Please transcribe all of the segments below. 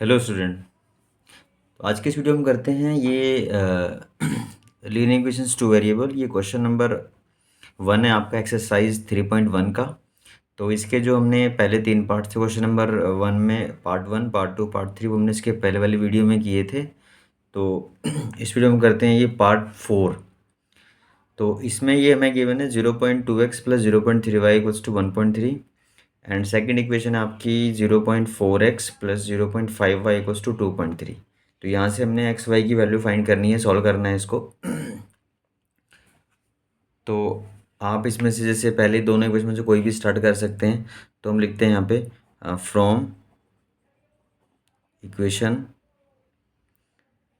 Hello student. तो आज के इस वीडियो में करते हैं ये लीनियर इक्वेशंस टू वेरिएबल। ये क्वेश्चन नंबर 1 है आपका एक्सरसाइज 3.1 का। तो इसके जो हमने पहले 3 पार्ट थे क्वेश्चन नंबर 1 में, पार्ट 1, पार्ट 2, पार्ट 3, वो हमने इसके पहले वाली वीडियो में किए थे। तो इस वीडियो में करते हैं ये पार्ट 4। तो इसमें ये हमें गिवन है 0.2x plus 0.3y equals to 1.3 and second equation है आपकी 0.4x plus 0.5y equals to 2.3। तो यहाँ से हमने एक्स वाई की वैल्यू फाइंड करनी है, सॉल्व करना है इसको। तो आप इसमें से जैसे पहले दोनों इक्वेशन में से कोई भी स्टार्ट कर सकते हैं। तो हम लिखते हैं यहाँ पे फ्रॉम इक्वेशन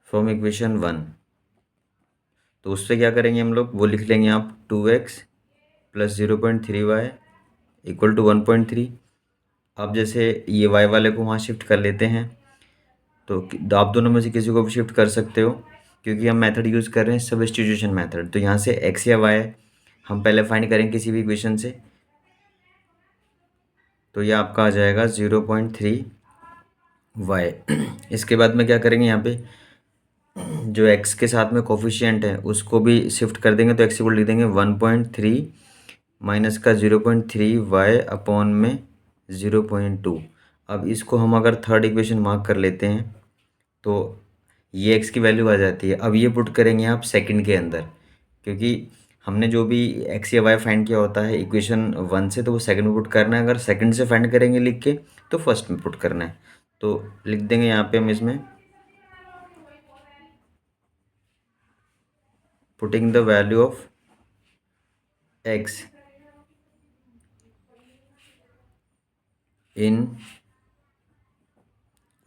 फ्रॉम इक्वेशन 1। तो उससे क्या करेंगे हम लोग, वो लिख लेंगे आप 2x plus 0.3y equal to 1.3। अब जैसे ये y वाले को वहाँ शिफ्ट कर लेते हैं। तो आप दोनों में से किसी को भी शिफ्ट कर सकते हो, क्योंकि हम मेथड यूज़ कर रहे हैं सब्स्टिट्यूशन मेथड। तो यहाँ से x या y हम पहले फाइंड करेंगे किसी भी इक्वेशन से। तो ये आपका आ जाएगा 0.3y। इसके बाद में क्या करेंगे, यहाँ पे जो x के साथ में कोफिशिएंट है उसको भी शिफ्ट कर देंगे। तो x इक्वल लिख देंगे 1.3 माइनस का 0.3y अपॉन में 0.2। अब इसको हम अगर थर्ड इक्वेशन मार्क कर लेते हैं तो ये x की वैल्यू आ जाती है। अब ये पुट करेंगे आप सेकंड के अंदर, क्योंकि हमने जो भी x या y फाइंड किया होता है इक्वेशन 1 से, तो वो सेकंड में पुट करना है। अगर सेकंड से फाइंड करेंगे लिख के, तो फर्स्ट में पुट करना है। तो लिख देंगे यहाँ पे हम इसमें putting the value of x in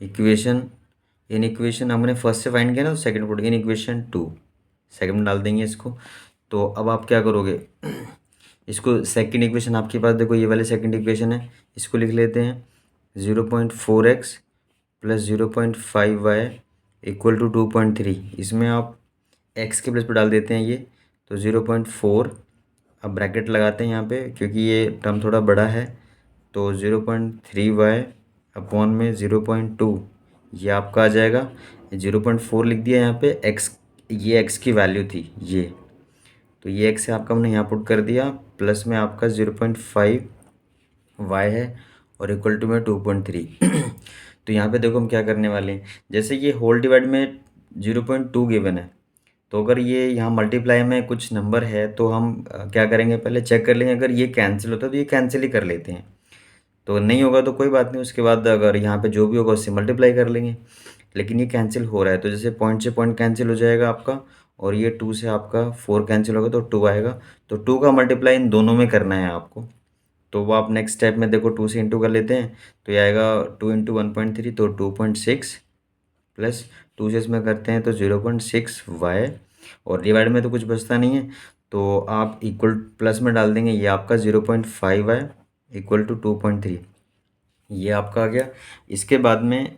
equation हमने फर्स्ट से फाइंड किया ना, तो second put in equation 2, second में डाल देंगे इसको। तो अब आप क्या करोगे, इसको सेकंड इक्वेशन आपके पास देखो, ये वाली सेकंड इक्वेशन है, इसको लिख लेते हैं 0.4x plus 0.5y equal to 2.3। इसमें आप x के प्लेस पर डाल देते हैं ये, तो 0.4। अब ब्रैकेट लगाते हैं यहाँ पे, क्योंकि ये टर्म थोड़ा बड़ा है। तो 0.3y अपॉन में 0.2, ये आपका आ जाएगा। 0.4 लिख दिया यहाँ पे, x, ये x की वैल्यू थी ये। तो ये x है आपका, हमने यहाँ पुट कर दिया, प्लस में आपका 0.5 y है और इक्वल टू में 2.3। तो यहाँ पे देखो हम क्या करने वाले हैं, जैसे ये होल डिवाइड में 0.2 गिवन है, तो अगर ये यहाँ मल्टीप्लाई में कुछ नंबर है तो हम क्या करेंगे, पहले चेक कर लेंगे। अगर ये कैंसिल होता है तो ये कैंसिल ही कर लेते हैं, तो नहीं होगा तो कोई बात नहीं, उसके बाद अगर यहाँ पे जो भी होगा उससे मल्टीप्लाई कर लेंगे। लेकिन ये कैंसिल हो रहा है, तो जैसे पॉइंट से पॉइंट कैंसिल हो जाएगा आपका, और ये 2 से आपका 4 कैंसिल होगा तो 2 आएगा। तो 2 का मल्टीप्लाई इन दोनों में करना है आपको। तो वो आप नेक्स्ट स्टेप में देखो 2 से इंटू कर लेते हैं, तो ये आएगा 2 इंटू 1.3, तो 2.6 प्लस 2 से इसमें करते हैं तो 0.6y, और डिवाइड में तो कुछ बचता नहीं है, तो आप इक्वल प्लस में डाल देंगे, ये आपका 0.5y इक्वल टू 2.3, ये आपका आ गया। इसके बाद में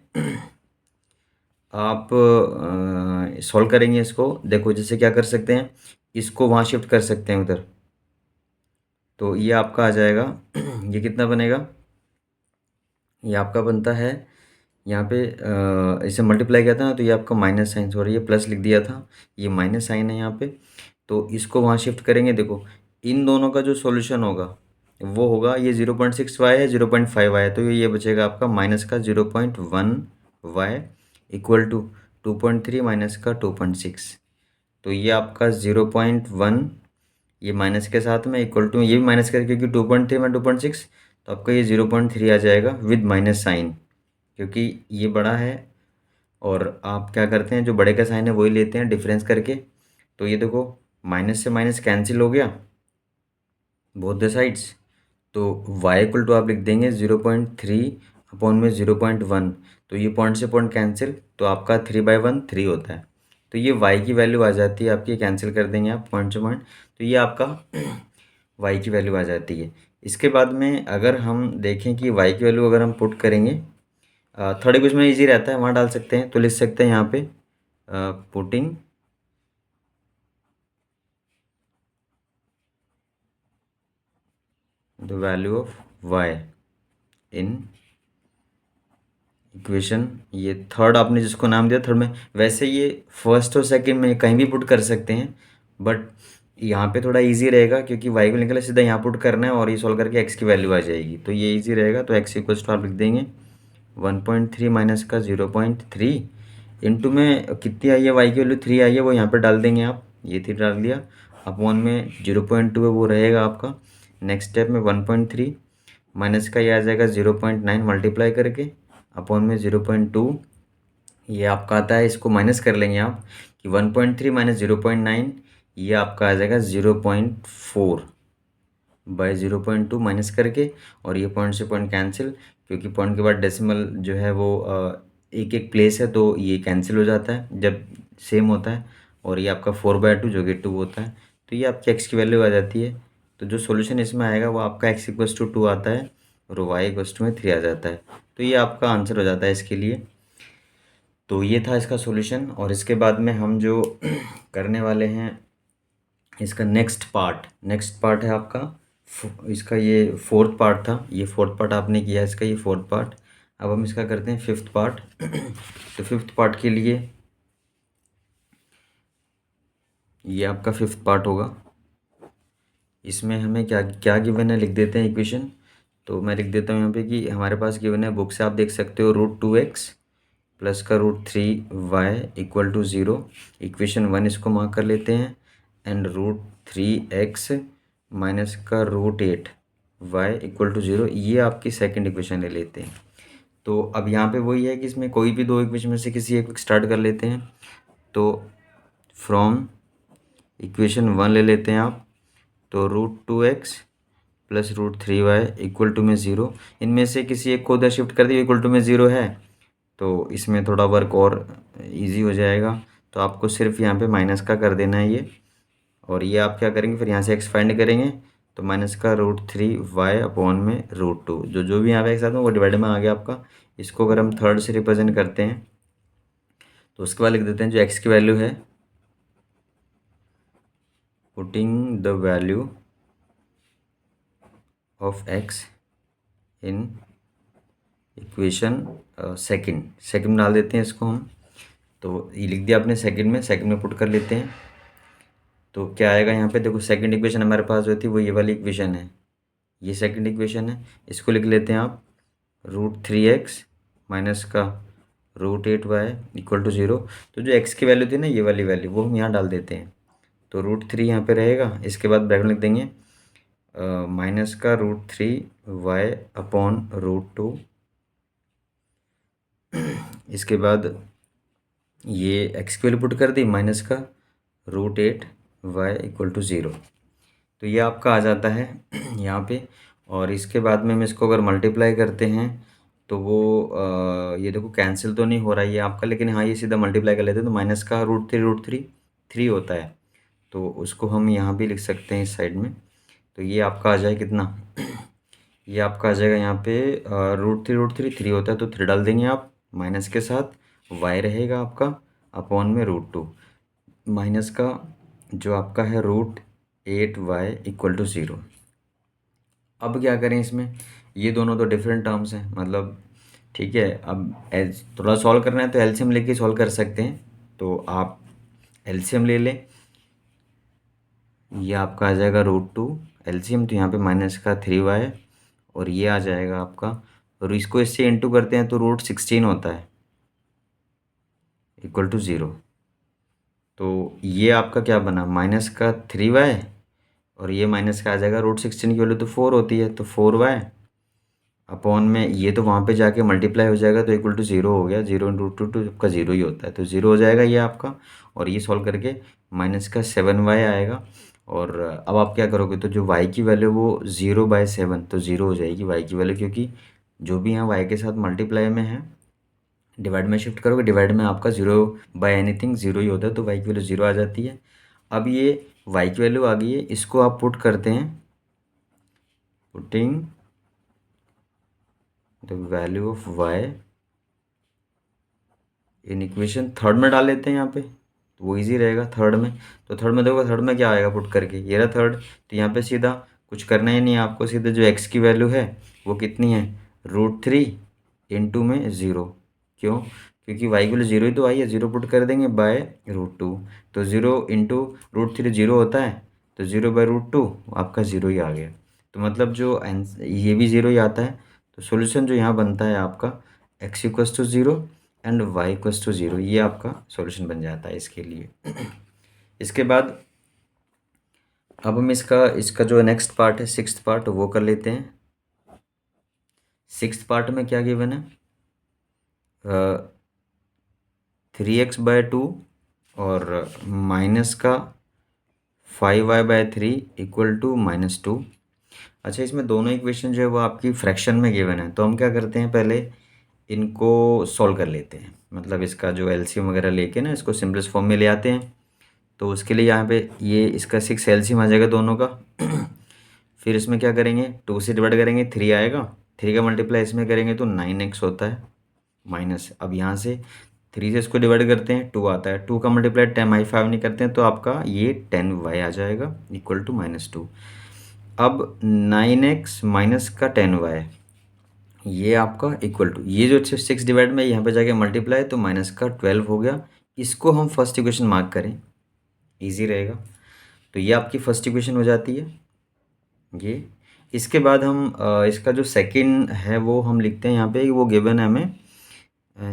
आप सॉल्व करेंगे इसको। देखो जैसे क्या कर सकते हैं, इसको वहाँ शिफ्ट कर सकते हैं उधर, तो ये आपका आ जाएगा। ये कितना बनेगा, ये आपका बनता है यहाँ पे इसे मल्टीप्लाई किया था ना, तो ये आपका माइनस साइन, सॉरी ये प्लस लिख दिया था, ये माइनस साइन है यहाँ पे। तो इसको वहाँ शिफ्ट करेंगे, देखो इन दोनों का जो सॉल्यूशन होगा वो होगा, ये 0.6y है, 0.5y है, तो ये बचेगा आपका माइनस का 0.1y इक्वल टू 2.3 माइनस का 2.6। तो ये आपका 0.1, ये माइनस के साथ में इक्वल टू, ये भी माइनस करके, क्योंकि 2.3 में 2.6, तो आपका ये 0.3 आ जाएगा विद माइनस साइन, क्योंकि ये बड़ा है। और आप क्या करते हैं, जो बड़े का साइन है वही लेते हैं डिफरेंस करके। तो ये देखो माइनस से माइनस कैंसिल हो गया बोथ द साइड्स, तो y इक्वल टू आप लिख देंगे 0.3 अपॉन में 0.1। तो ये पॉइंट से पॉइंट कैंसिल, तो आपका 3/1 3 होता है। तो ये y की वैल्यू आ जाती है आपकी, कैंसिल कर देंगे आप पॉइंट से पॉइंट, तो ये आपका y की वैल्यू आ जाती है। इसके बाद में अगर हम देखें कि y की वैल्यू अगर हम पुट करेंगे, थर्ड इक्वेशन में ईजी रहता है, वहाँ डाल सकते हैं। तो लिख सकते हैं यहाँ पे putting the value of y in equation ये थर्ड आपने जिसको नाम दिया थर्ड में, वैसे ये फर्स्ट और सेकंड में कहीं भी पुट कर सकते हैं, बट यहाँ पे थोड़ा इजी रहेगा क्योंकि वाई को निकला सीधा यहाँ पुट करना है और ये सॉल्व करके एक्स की वैल्यू आ जाएगी, तो ये इजी रहेगा। तो एक्स इक्वल्स टू आप लिख देंगे 1.3 माइनस का 0.3 इंटू में कितनी आई है, वाई की वैल्यू 3 आई है, वो यहाँ पे डाल देंगे आप, ये 3 डाल दिया, अपॉन में 0.2 है वो रहेगा आपका। नेक्स्ट स्टेप में 1.3 माइनस का ये आ जाएगा 0.9 मल्टीप्लाई करके अपॉन में 0.2, ये आपका आता है, इसको माइनस कर लेंगे आप कि 1.3 माइनस 0.9 ये आपका आ जाएगा 0.4 बाई 0.2 माइनस करके, और ये पॉइंट से पॉइंट कैंसिल, क्योंकि पॉइंट के बाद डेसिमल जो है वो एक एक प्लेस है तो ये कैंसिल हो जाता है जब सेम होता है, और ये आपका 4/2 जो कि 2 होता है, तो ये आपकी एक्स की वैल्यू आ जाती है। तो जो सोल्यूशन इसमें आएगा वो आपका एक्स इक्वल्स टू 2 आता है और वाई इक्वल्स टू में 3 आ जाता है, तो ये आपका आंसर हो जाता है इसके लिए। तो ये था इसका सॉल्यूशन, और इसके बाद में हम जो करने वाले हैं इसका नेक्स्ट पार्ट है आपका इसका, ये फोर्थ पार्ट था, ये फोर्थ पार्ट आपने किया इसका, ये फोर्थ पार्ट। अब हम इसका करते हैं फिफ्थ पार्ट। तो फिफ्थ पार्ट के लिए ये आपका फिफ्थ पार्ट होगा, इसमें हमें क्या क्या गिवन है लिख देते हैं इक्वेशन। तो मैं लिख देता हूँ यहाँ पे कि हमारे पास गिवन है, बुक से आप देख सकते हो √2x प्लस का √3y इक्वल टू 0, इक्वेशन 1 इसको मार्क कर लेते हैं, एंड √3x माइनस का √8y इक्वल टू 0, ये आपकी सेकंड इक्वेशन ले लेते हैं। तो अब यहाँ पे वही है कि इसमें कोई भी दो इक्वेशन में से किसी एक स्टार्ट कर लेते हैं। तो फ्रॉम इक्वेशन 1 ले लेते हैं आप, तो √2x plus √3y equal to में 0, इनमें से किसी एक को उधर शिफ्ट कर दिए, इक्वल टू में 0 है तो इसमें थोड़ा वर्क और इजी हो जाएगा। तो आपको सिर्फ यहाँ पे माइनस का कर देना है ये, और ये आप क्या करेंगे फिर यहाँ से एक्स फाइंड करेंगे, तो माइनस का √3y अपॉन में √2, जो जो भी यहाँ पे एक साथ में वो डिवाइड में आ गया आपका। इसको अगर हम थर्ड से रिप्रेजेंट करते हैं तो उसके बाद लिख देते हैं जो एक्स की वैल्यू है, putting the value of x in equation second डाल देते हैं इसको हम। तो ये लिख दिया आपने सेकंड में पुट कर लेते हैं। तो क्या आएगा यहाँ पे, देखो सेकंड इक्वेशन हमारे पास जो थी वो ये वाली इक्वेशन है, ये सेकंड इक्वेशन है, इसको लिख लेते हैं आप √3x माइनस का √8y इक्वल टू 0। तो जो x की वैल्यू थी ना ये वाली वैल्यू वो हम यहाँ डाल देते हैं, तो √3 यहाँ पे रहेगा, इसके बाद ब्रैकेट लिख देंगे माइनस का √3y अपॉन √2, इसके बाद ये एक्स की वैल्यू पुट कर दी माइनस का √8y इक्वल टू 0, तो ये आपका आ जाता है यहाँ पे। और इसके बाद में हम इसको अगर मल्टीप्लाई करते हैं तो वो ये देखो कैंसिल तो नहीं हो रहा है ये आपका, लेकिन हाँ ये सीधा मल्टीप्लाई कर लेते हैं, तो माइनस का √3 3 होता है, तो उसको हम यहाँ भी लिख सकते हैं इस साइड में। तो ये आपका आ जाए कितना, ये आपका आ जाएगा यहाँ पे √3 होता है तो 3 डाल देंगे आप माइनस के साथ, y रहेगा आपका अपॉन में √2 माइनस का जो आपका है √8y इक्वल टू 0। अब क्या करें इसमें, ये दोनों तो डिफरेंट टर्म्स हैं मतलब, ठीक है। अब थोड़ा सॉल्व करना है तो एलसीएम लेके सॉल्व कर सकते हैं, तो आप एलसीएम ले लें, ये आपका आ जाएगा √2 एलसीएम, तो यहाँ पे माइनस का 3y और ये आ जाएगा आपका, और इसको इससे इंटू करते हैं तो √16 होता है इक्वल टू 0। तो ये आपका क्या बना माइनस का 3y, और ये माइनस का आ जाएगा √16 की वैल्यू तो 4 होती है, तो 4y अपॉन में ये तो वहाँ पे जाके मल्टीप्लाई हो जाएगा तो इक्वल टू 0 हो गया, 0 इंटू टू सबका 0 ही होता है, तो 0 हो जाएगा ये आपका। और ये सॉल्व करके माइनस का 7y आएगा, और अब आप क्या करोगे, तो जो y की वैल्यू वो 0/7 तो 0 हो जाएगी y की वैल्यू, क्योंकि जो भी यहाँ y के साथ मल्टीप्लाई में है डिवाइड में शिफ्ट करोगे, डिवाइड में आपका 0/एनीथिंग 0 ही होता है, तो y की वैल्यू 0 आ जाती है। अब ये y की वैल्यू आ गई है, इसको आप पुट करते हैं, putting the value of y in equation third में डाल लेते हैं यहाँ पे, तो वो इजी रहेगा थर्ड में। तो थर्ड में देखो, थर्ड में क्या आएगा पुट करके, ये रहा थर्ड, तो यहाँ पे सीधा कुछ करना ही नहीं है आपको, सीधे जो x की वैल्यू है वो कितनी है √3 इंटू में 0, क्यों? क्योंकि वाई इक्वल जीरो ही तो आई है, जीरो पुट कर देंगे बाय √2। तो जीरो इंटू √3 जीरो होता है, तो जीरो बाय √2 आपका जीरो ही आ गया। तो मतलब जो ये भी जीरो ही आता है। तो सॉल्यूशन जो यहाँ बनता है आपका x equals to zero and Y equals to zero, ये आपका सॉल्यूशन बन जाता है इसके लिए। इसके बाद अब हम इसका इसका जो नेक्स्ट पार्ट है, सिक्स्थ पार्ट, वो कर लेते हैं। सिक्स्थ पार्ट में क्या गिवन है? 3x/2 और माइनस का 5y/3 इक्वल टू -2। अच्छा, इसमें दोनों इक्वेशन जो है वो आपकी फ्रैक्शन में गिवन है, तो हम क्या करते हैं, पहले इनको सॉल्व कर लेते हैं। मतलब इसका जो एलसीएम वगैरह लेके ना इसको सिंपलेस्ट फॉर्म में ले आते हैं। तो उसके लिए यहाँ पे ये इसका 6 एलसीएम आ जाएगा दोनों का। फिर इसमें क्या करेंगे, 2 से डिवाइड करेंगे 3 आएगा, 3 का मल्टीप्लाई इसमें करेंगे तो 9x होता है माइनस। अब यहाँ से 3 से इसको डिवाइड करते हैं 2 आता है, 2 का मल्टीप्लाई 10y5 नहीं करते हैं तो आपका ये 10y आ जाएगा इक्वल टू -2। अब 9x माइनस का 10y ये आपका इक्वल टू, ये जो 6 डिवाइड में यहाँ पे जाके मल्टीप्लाई तो माइनस का 12 हो गया। इसको हम फर्स्ट इक्वेशन मार्क करें, इजी रहेगा। तो ये आपकी फर्स्ट इक्वेशन हो जाती है ये। इसके बाद हम इसका जो सेकंड है वो हम लिखते हैं यहाँ पे, वो गिवन है हमें।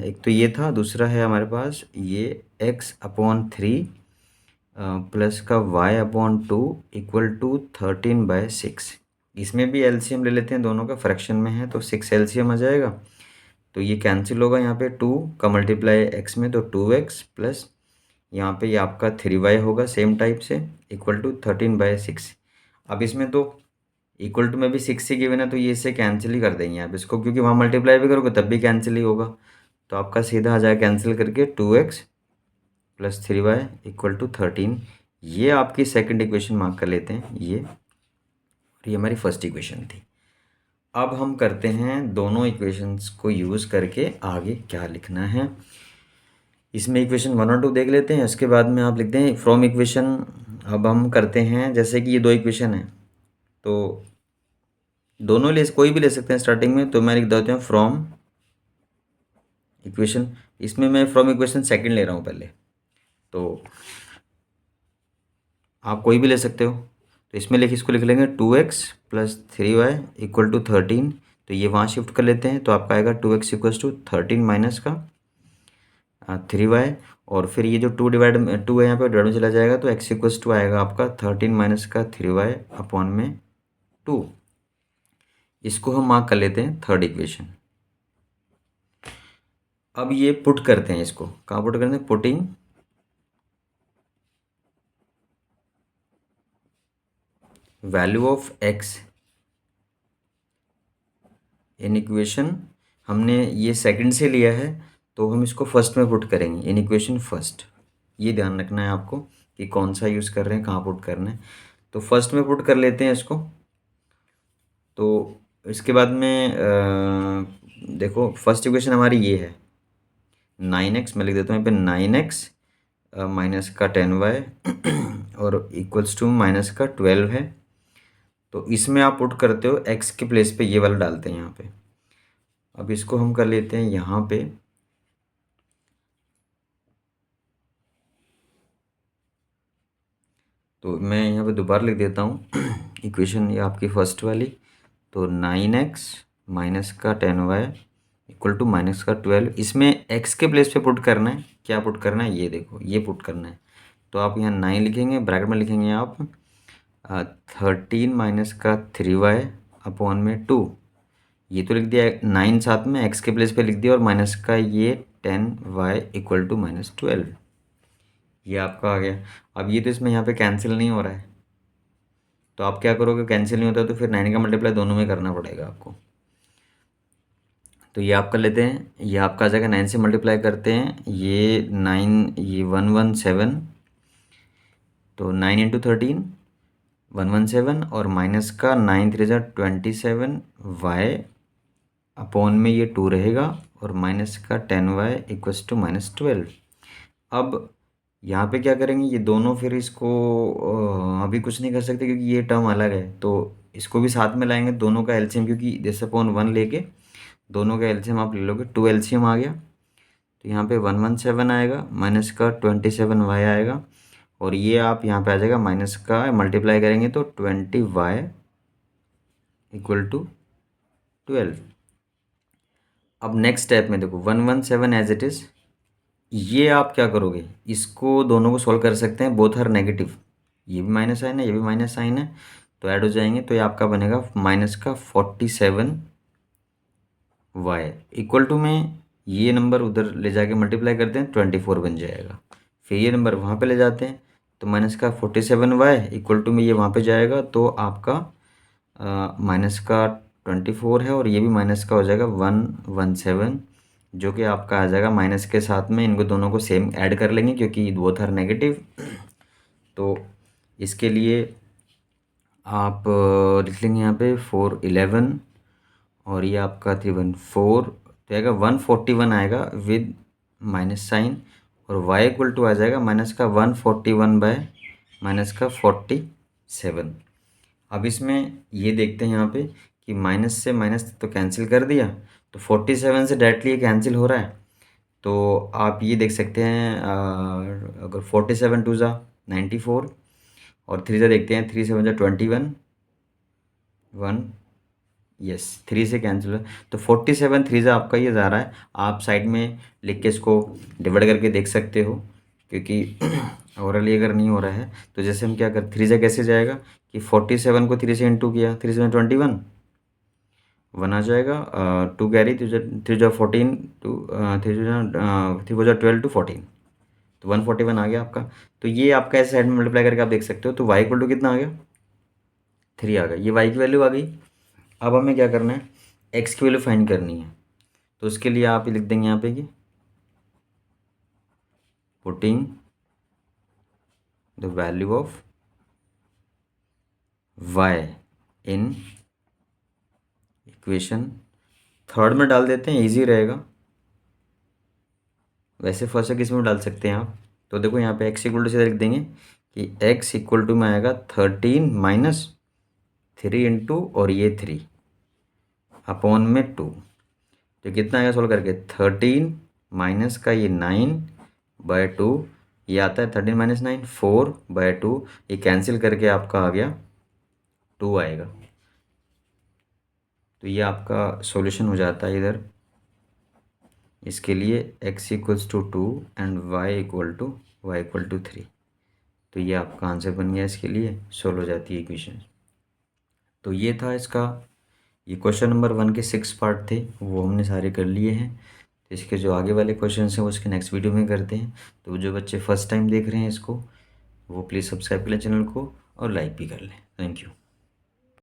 एक तो ये था, दूसरा है हमारे पास ये x/3 प्लस का y/2 इक्वल टू 13/6। इसमें भी एलसीएम ले लेते हैं, दोनों का फ्रैक्शन में है तो 6 एलसीएम आ जाएगा। तो ये कैंसिल होगा यहाँ पे, 2 का मल्टीप्लाई x में तो 2x प्लस यहाँ पे ये आपका 3y होगा सेम टाइप से इक्वल टू 13/6। अब इसमें तो इक्वल टू में भी 6 ही गिवन है तो ये इससे कैंसिल ही कर देंगे आप इसको, क्योंकि वहाँ मल्टीप्लाई भी करोगे तब भी कैंसिल ही होगा। तो आपका सीधा आ जाएगा कैंसिल करके 2x plus 3y equal to 13। ये आपकी सेकंड इक्वेशन मार्क कर लेते हैं ये हमारी फर्स्ट इक्वेशन थी। अब हम करते हैं दोनों इक्वेशंस को यूज़ करके आगे क्या लिखना है। इसमें इक्वेशन 1 और 2 देख लेते हैं, उसके बाद में आप लिखते हैं फ्रॉम इक्वेशन। अब हम करते हैं जैसे कि ये दो इक्वेशन है तो दोनों कोई भी ले सकते हैं स्टार्टिंग में, तो मैं लिख देता हूँ फ्रॉम इक्वेशन। इसमें मैं फ्रॉम इक्वेशन सेकंड ले रहा हूँ पहले, तो आप कोई भी ले सकते हो। तो इसमें इसको लिख लेंगे 2x plus 3y equal to 13। तो ये वहाँ शिफ्ट कर लेते हैं तो आपका आएगा 2x इक्वल्स टू 13 माइनस का 3y। और फिर ये जो 2 है यहाँ पे डिवाइड में चला जाएगा तो x इक्वल्स टू आएगा आपका 13 माइनस का 3y अपॉन में 2। इसको हम मार्क कर लेते हैं थर्ड इक्वेशन। अब ये पुट करते हैं, इसको कहाँ पुट करते हैं, putting value of x in equation. हमने ये सेकंड से लिया है तो हम इसको फर्स्ट में पुट करेंगे इन इक्वेशन फर्स्ट। ये ध्यान रखना है आपको कि कौन सा यूज़ कर रहे हैं, कहाँ पुट करना है। तो फर्स्ट में पुट कर लेते हैं इसको। तो इसके बाद में देखो फर्स्ट इक्वेशन हमारी ये है 9x, मैं लिख देता हूँ यहाँ पे 9x माइनस का 10y और इक्वल्स टू माइनस का 12 है। तो इसमें आप पुट करते हो x के प्लेस पे ये वाला डालते हैं यहाँ पे। अब इसको हम कर लेते हैं यहाँ पे, तो मैं यहाँ पे दोबारा लिख देता हूँ इक्वेशन ये आपकी फर्स्ट वाली। तो 9x माइनस का 10y इक्वल टू माइनस का 12। इसमें x के प्लेस पे पुट करना है, क्या पुट करना है ये देखो, ये पुट करना है। तो आप यहाँ 9 लिखेंगे, ब्रैकेट में लिखेंगे आप 13 माइनस का 3y अपॉन में 2। ये तो लिख दिया 9 साथ में x के प्लेस पे लिख दिया और माइनस का ये 10y इक्वल टू -12। ये आपका आ गया। अब ये तो इसमें यहाँ पे कैंसिल नहीं हो रहा है, तो आप क्या करोगे, कैंसिल नहीं होता तो फिर 9 का मल्टीप्लाई दोनों में करना पड़ेगा आपको। तो ये आप कर लेते हैं, ये आपका आ जाएगा 9 से मल्टीप्लाई करते हैं, ये 9 ये 117। तो 9 इंटू 13 117 और माइनस का 9 3 27 y अपॉन में ये 2 रहेगा और माइनस का 10y इक्वल्स टू -12। अब यहाँ पे क्या करेंगे, ये दोनों फिर इसको अभी कुछ नहीं कर सकते क्योंकि ये टर्म अलग है, तो इसको भी साथ में लाएंगे दोनों का एलसीएम, क्योंकि जैसे अपॉन 1 लेके दोनों का एलसीएम आप ले लोगे, 2 एलसीएम आ गया। तो यहाँ पे 117 आएगा, माइनस का 27y आएगा, और ये आप यहाँ पे आ जाएगा माइनस का मल्टीप्लाई करेंगे तो 20y इक्वल टू 12। अब नेक्स्ट स्टेप में देखो 117 एज इट इज़, ये आप क्या करोगे, इसको दोनों को सॉल्व कर सकते हैं, बोथ आर नेगेटिव, ये भी माइनस साइन है, ये भी माइनस साइन है, तो ऐड हो जाएंगे, तो ये आपका बनेगा माइनस का 47y इक्वल टू में ये नंबर उधर ले जाके मल्टीप्लाई करते हैं 24 बन जाएगा, फिर ये नंबर वहाँ पे ले जाते हैं तो माइनस का 47y इक्वल टू में ये वहाँ पे जाएगा, तो आपका माइनस का 24 है, और ये भी माइनस का हो जाएगा 117, जो कि आपका आ जाएगा माइनस के साथ में, इनको दोनों को सेम ऐड कर लेंगे क्योंकि बोथ आर नेगेटिव। तो इसके लिए आप लिख लेंगे यहाँ पे 411, और ये आपका 314, तो आएगा 141 आएगा विद माइनस साइन, और y इक्वल टू आ जाएगा माइनस का 141 बाय माइनस का 47। अब इसमें ये देखते हैं यहाँ पे कि माइनस से माइनस तो कैंसिल कर दिया, तो 47 से डायरेक्टली ये कैंसिल हो रहा है, तो आप ये देख सकते हैं अगर 47 टू ज़ा 94, और 3 से देखते हैं, 3 7 ज़ा 21, 1, यस 3 से कैंसिल है, तो 47 3 ज़ा आपका ये जा रहा है, आप साइड में लिख के इसको डिवाइड करके देख सकते हो, क्योंकि ओवरऑल अगर नहीं हो रहा है तो जैसे हम क्या कर 3 से कैसे जाएगा कि 47 को 3 से इंटू किया, 3 से 21, 1 आ जाएगा, 2 कैरी, 3 जो 14, 2 3 को जो 12 टू 14, तो 141 आ गया आपका। तो ये आपका ऐसे साइड में मल्टीप्लाई करके आप देख सकते हो, तो y इक्वल टू कितना आ गया, 3 आ गया, ये y की वैल्यू आ गई। अब हमें क्या करना है, x की वैल्यू फाइंड करनी है, तो उसके लिए आप लिख देंगे यहाँ पे कि putting the value of y in equation, third में डाल देते हैं, इजी रहेगा, वैसे फर्स्ट किस में डाल सकते हैं आप, तो देखो यहाँ पे x इक्वल टू से लिख देंगे कि x इक्वल टू में आएगा 13 माइनस 3 इंटू और ये 3 अपॉन में 2, तो कितना आएगा सोल्व करके, 13 माइनस का ये 9 बाय 2, ये आता है 13 माइनस 9 4 बाय 2, ये कैंसिल करके आपका आ गया 2 आएगा, तो ये आपका सॉल्यूशन हो जाता है इधर। इसके लिए x equals to 2 and y equal to 3, तो ये आपका आंसर बन गया, इसके लिए सोल्व हो जाती है इक्वेशन। तो ये था इसका, ये क्वेश्चन नंबर 1 के 6 पार्ट थे, वो हमने सारे कर लिए हैं, तो इसके जो आगे वाले क्वेश्चन हैं वो उसके नेक्स्ट वीडियो में करते हैं। तो जो बच्चे फर्स्ट टाइम देख रहे हैं इसको, वो प्लीज़ सब्सक्राइब कर लें चैनल को और लाइक भी कर लें। Thank you.